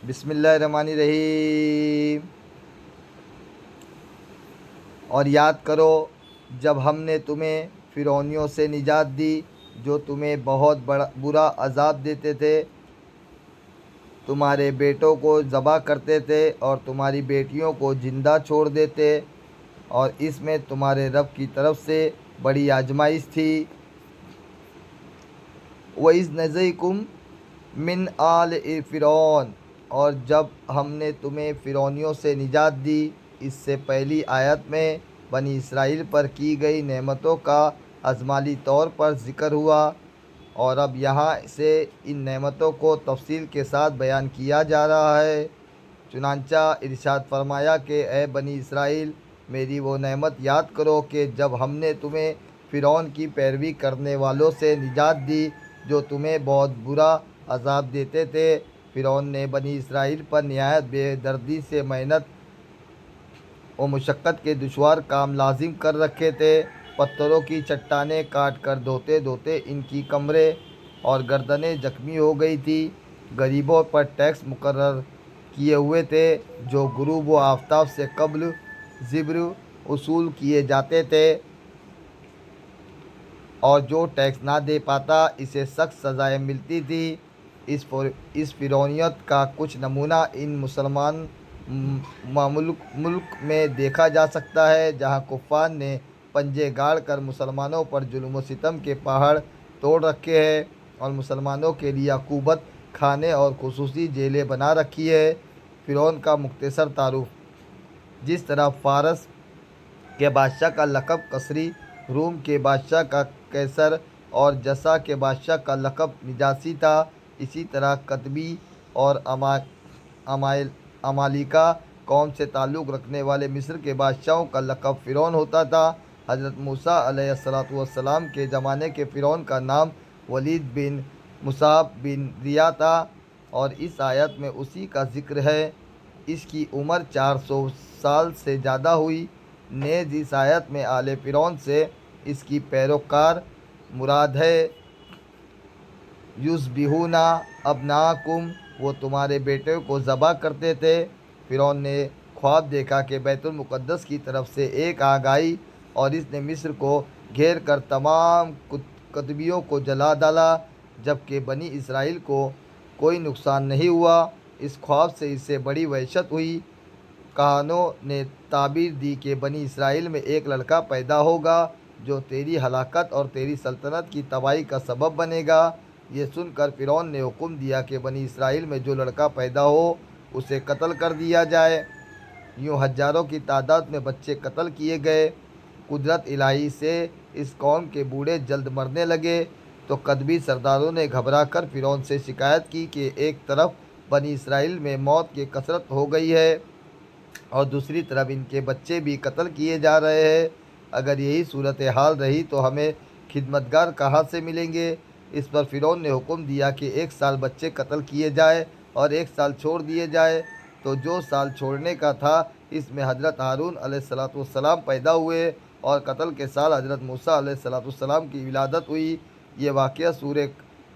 بسم اللہ الرحمن الرحیم۔ اور یاد کرو جب ہم نے تمہیں فرعونیوں سے نجات دی جو تمہیں بہت برا عذاب دیتے تھے، تمہارے بیٹوں کو ذبح کرتے تھے اور تمہاری بیٹیوں کو زندہ چھوڑ دیتے، اور اس میں تمہارے رب کی طرف سے بڑی آزمائش تھی۔ وَإِذْ نَجَّيْنَاكُم مِّنْ آلِ فِرْعَوْنَ، اور جب ہم نے تمہیں فرعونیوں سے نجات دی۔ اس سے پہلی آیت میں بنی اسرائیل پر کی گئی نعمتوں کا اجمالی طور پر ذکر ہوا، اور اب یہاں سے ان نعمتوں کو تفصیل کے ساتھ بیان کیا جا رہا ہے۔ چنانچہ ارشاد فرمایا کہ اے بنی اسرائیل، میری وہ نعمت یاد کرو کہ جب ہم نے تمہیں فرعون کی پیروی کرنے والوں سے نجات دی جو تمہیں بہت برا عذاب دیتے تھے۔ فرعون نے بنی اسرائیل پر نہایت بے دردی سے محنت و مشقت کے دشوار کام لازم کر رکھے تھے۔ پتھروں کی چٹانیں کاٹ کر دھوتے دھوتے ان کی کمریں اور گردنیں زخمی ہو گئی تھیں۔ غریبوں پر ٹیکس مقرر کیے ہوئے تھے جو غروب و آفتاب سے قبل زبر وصول کیے جاتے تھے، اور جو ٹیکس نہ دے پاتا اسے سخت سزائیں ملتی تھیں۔ اس فرعونیت کا کچھ نمونہ ان مسلمان ملک میں دیکھا جا سکتا ہے جہاں کفار نے پنجے گاڑ کر مسلمانوں پر ظلم و ستم کے پہاڑ توڑ رکھے ہیں اور مسلمانوں کے لیے عقوبت خانے اور خصوصی جیلیں بنا رکھی ہیں۔ فرعون کا مختصر تعارف۔ جس طرح فارس کے بادشاہ کا لقب کسری، روم کے بادشاہ کا قیصر اور جسا کے بادشاہ کا لقب نجاشی تھا، اسی طرح کتبی اور عمالیقہ قوم سے تعلق رکھنے والے مصر کے بادشاہوں کا لقب فرعون ہوتا تھا۔ حضرت موسیٰ علیہ السلام کے زمانے کے فرعون کا نام ولید بن مصعب بن ریا تھا، اور اس آیت میں اسی کا ذکر ہے۔ اس کی عمر 400 سال سے زیادہ ہوئی۔ نیز اس آیت میں آل فرعون سے اس کی پیروکار مراد ہے۔ یذبحون ابناءکم، وہ تمہارے بیٹوں کو ذبح کرتے تھے۔ فرعون نے خواب دیکھا کہ بیت المقدس کی طرف سے ایک آگ آئی اور اس نے مصر کو گھیر کر تمام کتبیوں کو جلا ڈالا، جبکہ بنی اسرائیل کو کوئی نقصان نہیں ہوا۔ اس خواب سے اسے بڑی وحشت ہوئی۔ کہانوں نے تعبیر دی کہ بنی اسرائیل میں ایک لڑکا پیدا ہوگا جو تیری ہلاکت اور تیری سلطنت کی تباہی کا سبب بنے گا۔ یہ سن کر فرعون نے حکم دیا کہ بنی اسرائیل میں جو لڑکا پیدا ہو اسے قتل کر دیا جائے۔ یوں ہزاروں کی تعداد میں بچے قتل کیے گئے۔ قدرت الہی سے اس قوم کے بوڑھے جلد مرنے لگے تو کتبی سرداروں نے گھبرا کر فرعون سے شکایت کی کہ ایک طرف بنی اسرائیل میں موت کی کثرت ہو گئی ہے اور دوسری طرف ان کے بچے بھی قتل کیے جا رہے ہیں۔ اگر یہی صورتحال رہی تو ہمیں خدمتگار کہاں سے ملیں گے؟ اس پر فرعون نے حکم دیا کہ 1 سال بچے قتل کیے جائے اور 1 سال چھوڑ دیے جائے۔ تو جو سال چھوڑنے کا تھا اس میں حضرت ہارون علیہ السلام پیدا ہوئے، اور قتل کے سال حضرت موسیٰ علیہ السلام کی ولادت ہوئی۔ یہ واقعہ سورہ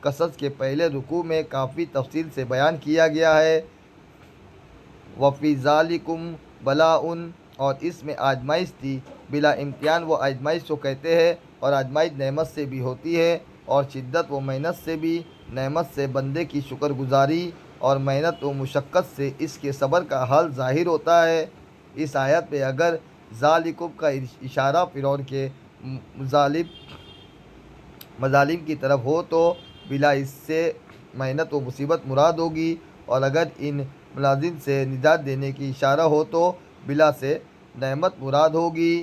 قصص کے پہلے رکوع میں کافی تفصیل سے بیان کیا گیا ہے۔ وَفِي ذَلِكُمْ بَلَاءٌ، اور اس میں آزمائش تھی۔ بلا امتحان وہ آزمائش کو کہتے ہیں، اور آزمائش نعمت سے بھی ہوتی ہے اور شدت و محنت سے بھی۔ نعمت سے بندے کی شکر گزاری اور محنت و مشقت سے اس کے صبر کا حال ظاہر ہوتا ہے۔ اس آیت میں اگر ذالکم کا اشارہ فرعون کے مظالم کی طرف ہو تو بلا اس سے محنت و مصیبت مراد ہوگی، اور اگر ان ملازم سے نجات دینے کی اشارہ ہو تو بلا سے نعمت مراد ہوگی۔